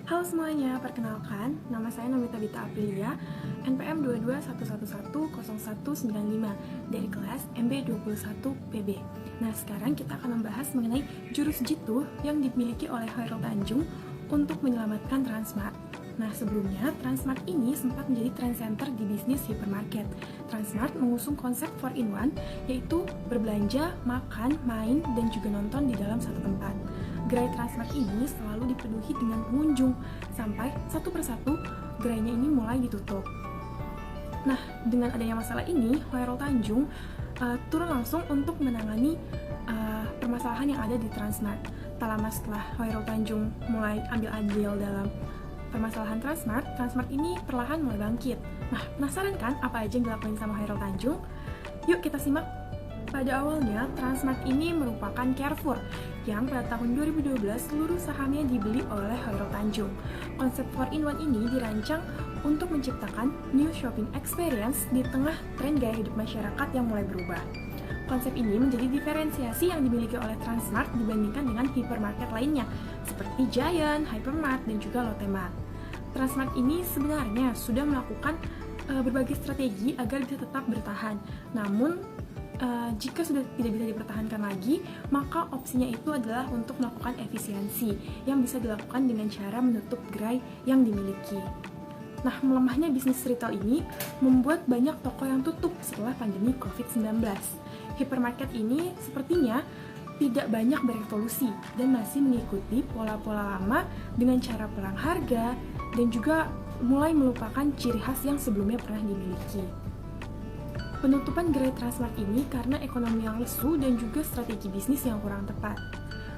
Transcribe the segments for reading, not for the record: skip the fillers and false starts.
Halo semuanya, perkenalkan, nama saya Nomita Bita Aprilia, NPM 2211100195 dari kelas MB21PB. Nah, sekarang kita akan membahas mengenai jurus jitu yang dimiliki oleh Khairul Tanjung untuk menyelamatkan Transmart. Nah, sebelumnya Transmart ini sempat menjadi trend center di bisnis hypermarket. Transmart mengusung konsep 4-in-1, yaitu berbelanja, makan, main, dan juga nonton di dalam satu tempat. Gerai Transmart ini selalu dipenuhi dengan pengunjung, sampai satu persatu gerainya ini mulai ditutup. Nah, dengan adanya masalah ini, Khairul Tanjung turun langsung untuk menangani permasalahan yang ada di Transmart. Tak lama setelah Khairul Tanjung mulai ambil andil dalam permasalahan Transmart ini perlahan mulai bangkit. Nah, penasaran kan apa aja yang dilakuin sama Khairul Tanjung? Yuk kita simak. Pada awalnya, Transmart ini merupakan Carrefour yang pada tahun 2012 seluruh sahamnya dibeli oleh Khairul Tanjung. Konsep 4-in-1 ini dirancang untuk menciptakan new shopping experience di tengah tren gaya hidup masyarakat yang mulai berubah. Konsep ini menjadi diferensiasi yang dimiliki oleh Transmart dibandingkan dengan hypermarket lainnya, seperti Giant, Hypermart, dan juga Lotte Mart. Transmart ini sebenarnya sudah melakukan berbagai strategi agar bisa tetap bertahan. Namun, jika sudah tidak bisa dipertahankan lagi, maka opsinya itu adalah untuk melakukan efisiensi yang bisa dilakukan dengan cara menutup gerai yang dimiliki. Nah, melemahnya bisnis retail ini membuat banyak toko yang tutup setelah pandemi COVID-19. Hypermarket ini sepertinya tidak banyak berevolusi dan masih mengikuti pola-pola lama dengan cara perang harga dan juga mulai melupakan ciri khas yang sebelumnya pernah dimiliki. Penutupan gerai Transmart ini karena ekonomi yang lesu dan juga strategi bisnis yang kurang tepat.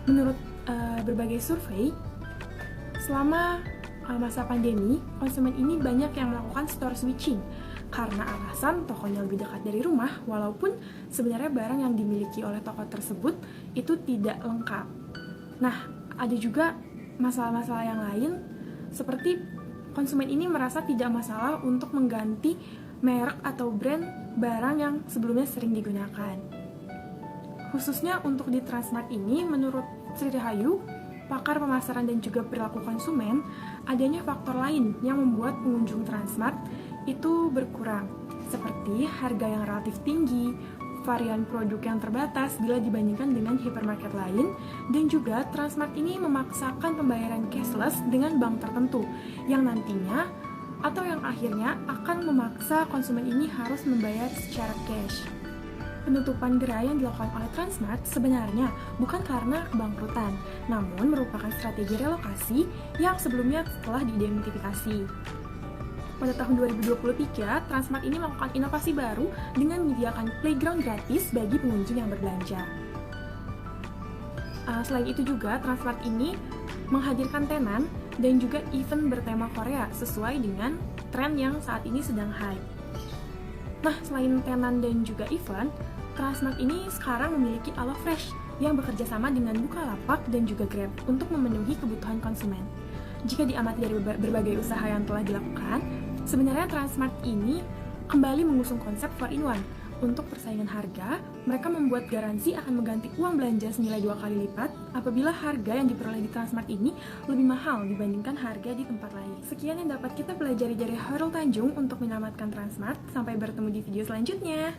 Menurut berbagai survei, selama masa pandemi, konsumen ini banyak yang melakukan store switching karena alasan tokonya lebih dekat dari rumah, walaupun sebenarnya barang yang dimiliki oleh toko tersebut itu tidak lengkap. Nah, ada juga masalah-masalah yang lain, seperti konsumen ini merasa tidak masalah untuk mengganti merek atau brand barang yang sebelumnya sering digunakan. Khususnya untuk di Transmart ini, menurut Sri Rahayu, pakar pemasaran dan juga perilaku konsumen, adanya faktor lain yang membuat pengunjung Transmart itu berkurang, seperti harga yang relatif tinggi, varian produk yang terbatas bila dibandingkan dengan hypermarket lain, dan juga Transmart ini memaksakan pembayaran cashless dengan bank tertentu, yang nantinya atau yang akhirnya akan memaksa konsumen ini harus membayar secara cash. Penutupan gerai yang dilakukan oleh Transmart sebenarnya bukan karena kebangkrutan, namun merupakan strategi relokasi yang sebelumnya telah diidentifikasi. Pada tahun 2023, Transmart ini melakukan inovasi baru dengan menyediakan playground gratis bagi pengunjung yang berbelanja. Selain itu juga, Transmart ini menghadirkan tenan dan juga event bertema Korea sesuai dengan tren yang saat ini sedang hype. Nah, selain tenan dan juga event, Transmart ini sekarang memiliki HelloFresh yang bekerja sama dengan Bukalapak dan juga Grab untuk memenuhi kebutuhan konsumen. Jika diamati dari berbagai usaha yang telah dilakukan, sebenarnya Transmart ini kembali mengusung konsep 4-in-1. Untuk persaingan harga, mereka membuat garansi akan mengganti uang belanja senilai 2 kali lipat apabila harga yang diperoleh di Transmart ini lebih mahal dibandingkan harga di tempat lain. Sekian yang dapat kita pelajari dari Khairul Tanjung untuk menyelamatkan Transmart. Sampai bertemu di video selanjutnya.